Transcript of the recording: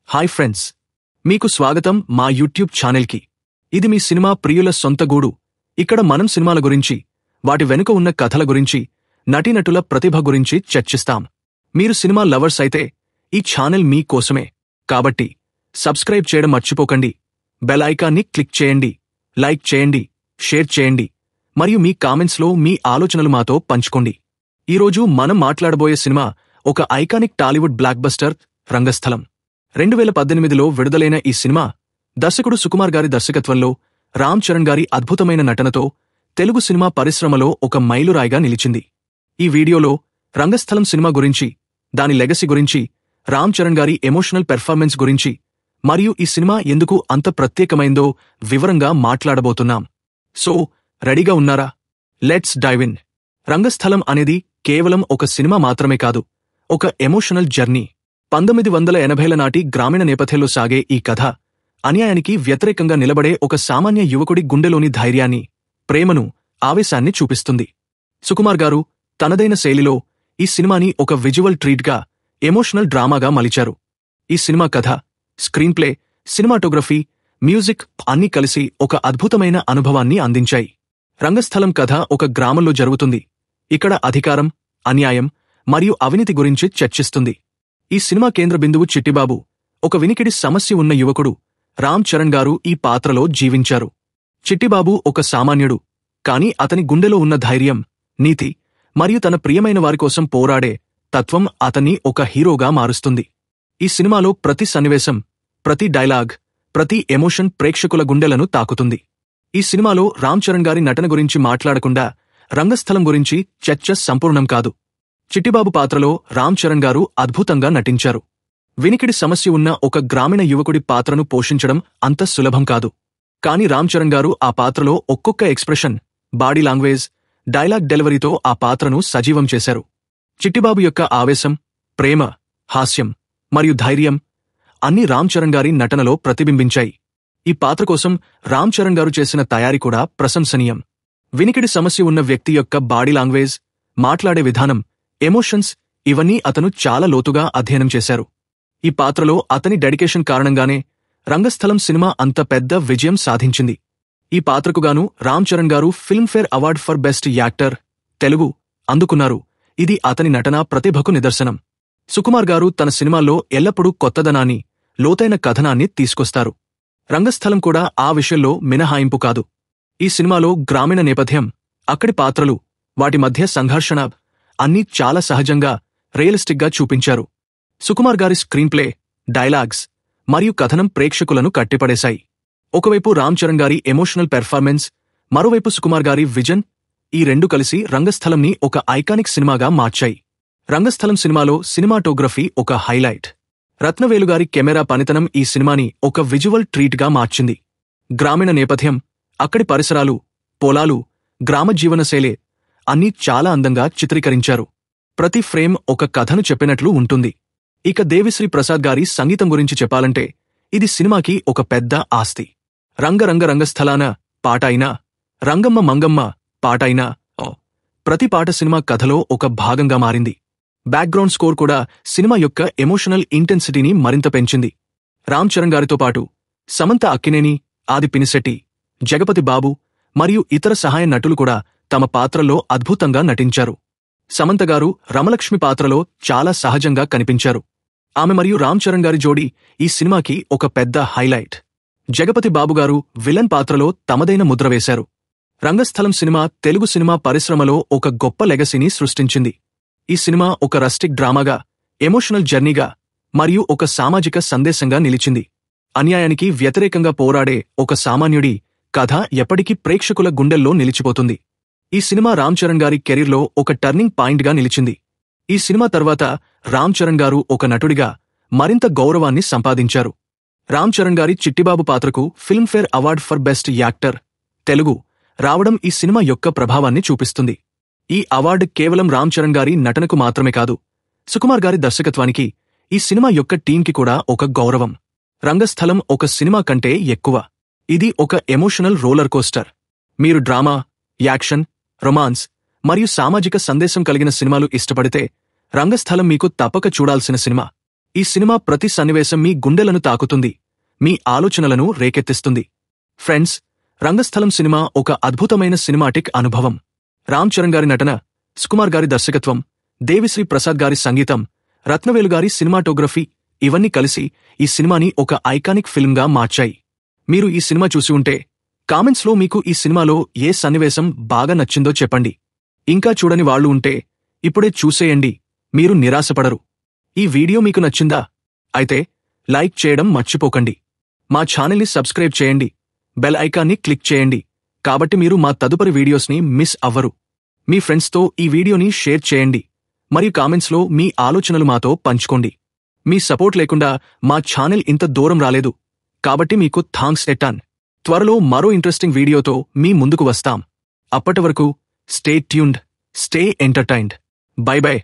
Hi friends, మీకు స్వాగతం మా యూట్యూబ్ ఛానల్కి. ఇది మీ సినిమా ప్రియుల సొంత గూడు. ఇక్కడ మనం సినిమాల గురించి, వాటి వెనుక ఉన్న కథల గురించి, నటీనటుల ప్రతిభ గురించి చర్చిస్తాం. మీరు సినిమా లవర్స్ అయితే ఈ ఛానల్ మీ కోసమే. కాబట్టి సబ్స్క్రైబ్ చేయడం మర్చిపోకండి. బెల్ ఐకాన్ని క్లిక్ చేయండి, లైక్ చేయండి, షేర్ చేయండి, మరియు మీ కామెంట్స్లో మీ ఆలోచనలు మాతో పంచుకోండి. ఈరోజు మనం మాట్లాడబోయే సినిమా ఒక ఐకానిక్ టాలీవుడ్ బ్లాక్బస్టర్, రంగస్థలం. 2018లో విడుదలైన ఈ సినిమా దర్శకుడు సుకుమార్ గారి దర్శకత్వంలో రామ్ చరణ్ గారి అద్భుతమైన నటనతో తెలుగు సినిమా పరిశ్రమలో ఒక మైలురాయిగా నిలిచింది. ఈ వీడియోలో రంగస్థలం సినిమా గురించి, దాని లెగసీ గురించి, రామ్ చరణ్ గారి ఎమోషనల్ పెర్ఫార్మెన్స్ గురించి, మరియు ఈ సినిమా ఎందుకు అంత ప్రత్యేకమైందో వివరంగా మాట్లాడబోతున్నాం. సో, రెడీగా ఉన్నారా? Let's dive in. రంగస్థలం అనేది కేవలం ఒక సినిమా మాత్రమే కాదు, ఒక ఎమోషనల్ జర్నీ. 1980ల నాటి గ్రామీణ నేపథ్యంలో సాగే ఈ కథ అన్యాయానికి వ్యతిరేకంగా నిలబడే ఒక సామాన్య యువకుడి గుండెలోని ధైర్యాన్ని, ప్రేమను, ఆవేశాన్ని చూపిస్తుంది. సుకుమార్ గారు తనదైన శైలిలో ఈ సినిమాని ఒక విజువల్ ట్రీట్గా, ఎమోషనల్ డ్రామాగా మలిచారు. ఈ సినిమా కథ, స్క్రీన్ ప్లే, సినిమాటోగ్రఫీ, మ్యూజిక్ అన్నీ కలిసి ఒక అద్భుతమైన అనుభవాన్ని అందించాయి. రంగస్థలం కథ ఒక గ్రామంలో జరుగుతుంది. ఇక్కడ అధికారం, అన్యాయం మరియు అవినీతి గురించి చర్చిస్తుంది. ఈ సినిమా కేంద్ర బిందువు చిట్టిబాబు, ఒక వినికిడి సమస్య ఉన్న యువకుడు. రామ్ చరణ్ గారు ఈ పాత్రలో జీవించారు. చిట్టిబాబు ఒక సామాన్యుడు, కాని అతని గుండెలో ఉన్న ధైర్యం, నీతి మరియు తన ప్రియమైన వారికోసం పోరాడే తత్వం అతన్ని ఒక హీరోగా మారుస్తుంది. ఈ సినిమాలో ప్రతి సన్నివేశం, ప్రతి డైలాగ్, ప్రతి ఎమోషన్ ప్రేక్షకుల గుండెలను తాకుతుంది. ఈ సినిమాలో రామ్ చరణ్ గారి నటన గురించి మాట్లాడకుండా రంగస్థలం గురించి చర్చ సంపూర్ణం కాదు. చిట్టిబాబు పాత్రలో రామ్ చరణ్ గారు అద్భుతంగా నటించారు. వినికిడి సమస్య ఉన్న ఒక గ్రామీణ యువకుడి పాత్రను పోషించడం అంత సులభం కాదు. కాని రామ్ చరణ్ గారు ఆ పాత్రలో ఒక్కొక్క ఎక్స్ప్రెషన్, బాడీ లాంగ్వేజ్, డైలాగ్ డెలివరీతో ఆ పాత్రను సజీవం చేశారు. చిట్టిబాబు యొక్క ఆవేశం, ప్రేమ, హాస్యం మరియు ధైర్యం అన్నీ రామ్ చరణ్ గారి నటనలో ప్రతిబింబించాయి. ఈ పాత్ర కోసం రామ్ చరణ్ గారు చేసిన తయారీ కూడా ప్రశంసనీయం. వినికిడి సమస్య ఉన్న వ్యక్తి యొక్క బాడీ లాంగ్వేజ్, మాట్లాడే విధానం, ఎమోషన్స్ ఇవన్నీ అతను చాలా లోతుగా అధ్యయనం చేశారు. ఈ పాత్రలో అతని డెడికేషన్ కారణంగానే రంగస్థలం సినిమా అంత పెద్ద విజయం సాధించింది. ఈ పాత్రకుగాను రామ్ చరణ్ గారు Filmfare award for best actor, Telugu అందుకున్నారు. ఇది అతని నటనా ప్రతిభకు నిదర్శనం. సుకుమార్ గారు తన సినిమాల్లో ఎల్లప్పుడూ కొత్తదనాన్ని, లోతైన కథనాన్ని తీసుకొస్తారు. రంగస్థలం కూడా ఆ విషయంలో మినహాయింపు కాదు. ఈ సినిమాలో గ్రామీణ నేపథ్యం, అక్కడి పాత్రలు, వాటి మధ్య సంఘర్షణ అన్నీ చాలా సహజంగా, రియలిస్టిక్గా చూపించారు. సుకుమార్ గారి స్క్రీన్ ప్లే, డైలాగ్స్ మరియు కథనం ప్రేక్షకులను కట్టిపడేశాయి. ఒకవైపు రామ్ చరణ్ గారి ఎమోషనల్ పెర్ఫార్మెన్స్, మరోవైపు సుకుమార్ గారి విజన్, ఈ రెండు కలిసి రంగస్థలంని ఒక ఐకానిక్ సినిమాగా మార్చాయి. రంగస్థలం సినిమాలో సినిమాటోగ్రఫీ ఒక హైలైట్. రత్నవేలుగారి కెమెరా పనితనం ఈ సినిమాని ఒక విజువల్ ట్రీట్గా మార్చింది. గ్రామీణ నేపథ్యం, అక్కడి పరిసరాలు, పొలాలు, గ్రామ జీవనశైలి అన్నీ చాలా అందంగా చిత్రీకరించారు. ప్రతి ఫ్రేమ్ ఒక కథను చెప్పినట్లు ఉంటుంది. ఇక దేవిశ్రీ ప్రసాద్ గారి సంగీతం గురించి చెప్పాలంటే ఇది సినిమాకి ఒక పెద్ద ఆస్తి. రంగస్థలాన పాట అయినా, రంగమ్మ మంగమ్మ పాట అయినా, ప్రతి పాట సినిమా కథలో ఒక భాగంగా మారింది. బ్యాక్గ్రౌండ్ స్కోర్ కూడా సినిమా యొక్క ఎమోషనల్ ఇంటెన్సిటీని మరింత పెంచింది. రామ్ చరణ్ గారితో పాటు సమంత అక్కినేని, ఆది పినిశెట్టి, జగపతి బాబు మరియు ఇతర సహాయ నటులు కూడా తమ పాత్రల్లో అద్భుతంగా నటించారు. సమంత గారు రమలక్ష్మి పాత్రలో చాలా సహజంగా కనిపించారు. ఆమె మరియు రామ్ చరణ్ గారి జోడీ ఈ సినిమాకి ఒక పెద్ద హైలైట్. జగపతి బాబు గారు విలన్ పాత్రలో తమదైన ముద్ర వేశారు. రంగస్థలం సినిమా తెలుగు సినిమా పరిశ్రమలో ఒక గొప్ప లెగసీని సృష్టించింది. ఈ సినిమా ఒక రస్టిక్ డ్రామాగా, ఎమోషనల్ జర్నీగా మరియు ఒక సామాజిక సందేశంగా నిలిచింది. అన్యాయానికి వ్యతిరేకంగా పోరాడే ఒక సామాన్యుడి కథ ఎప్పటికీ ప్రేక్షకుల గుండెల్లో నిలిచిపోతుంది. ఈ సినిమా రామ్ చరణ్ గారి కెరీర్లో ఒక టర్నింగ్ పాయింట్గా నిలిచింది. ఈ సినిమా తర్వాత రామ్ చరణ్ గారు ఒక నటుడిగా మరింత గౌరవాన్ని సంపాదించారు. రామ్ చరణ్ గారి చిట్టిబాబు పాత్రకు Filmfare award for best actor, Telugu రావడం ఈ సినిమా యొక్క ప్రభావాన్ని చూపిస్తుంది. ఈ అవార్డు కేవలం రామ్ చరణ్ గారి నటనకు మాత్రమే కాదు, సుకుమార్ గారి దర్శకత్వానికి, ఈ సినిమా యొక్క టీంకి కూడా ఒక గౌరవం. రంగస్థలం ఒక సినిమా కంటే ఎక్కువ. ఇది ఒక ఎమోషనల్ రోలర్ కోస్టర్. మీరు డ్రామా, యాక్షన్, రొమాన్స్ మరియు సామాజిక సందేశం కలిగిన సినిమాలు ఇష్టపడితే రంగస్థలం మీకు తప్పక చూడాల్సిన సినిమా. ఈ సినిమా ప్రతి సన్నివేశం మీ గుండెలను తాకుతుంది, మీ ఆలోచనలను రేకెత్తిస్తుంది. ఫ్రెండ్స్, రంగస్థలం సినిమా ఒక అద్భుతమైన సినిమాటిక్ అనుభవం. రామ్ చరణ్ గారి నటన, సుకుమార్ గారి దర్శకత్వం, దేవిశ్రీ ప్రసాద్ గారి సంగీతం, రత్నవేలు గారి సినిమాటోగ్రఫీ ఇవన్నీ కలిసి ఈ సినిమాని ఒక ఐకానిక్ ఫిల్మ్గా మార్చాయి. మీరు ఈ సినిమా చూసి ఉంటే కామెంట్స్లో మీకు ఈ సినిమాలో ఏ సన్నివేశం బాగా నచ్చిందో చెప్పండి. ఇంకా చూడని వాళ్ళు ఉంటే ఇప్పుడే చూసేయండి, మీరు నిరాశపడరు. ఈ వీడియో మీకు నచ్చిందా? అయితే లైక్ చేయడం మర్చిపోకండి. మా ఛానల్ని సబ్స్క్రైబ్ చేయండి, బెల్ ఐకాన్ని క్లిక్ చేయండి, కాబట్టి మీరు మా తదుపరి వీడియోస్ని మిస్ అవ్వరు. మీ ఫ్రెండ్స్తో ఈ వీడియోని షేర్ చేయండి మరియు కామెంట్స్లో మీ ఆలోచనలు మాతో పంచుకోండి. మీ సపోర్ట్ లేకుండా మా ఛానల్ ఇంత దూరం రాలేదు, కాబట్టి మీకు థాంక్స్ ఎట్టాన్. త్వరలో మరో ఇంట్రెస్టింగ్ వీడియోతో మీ ముందుకు వస్తాం. అప్పటి వరకు stay tuned, stay entertained. By by.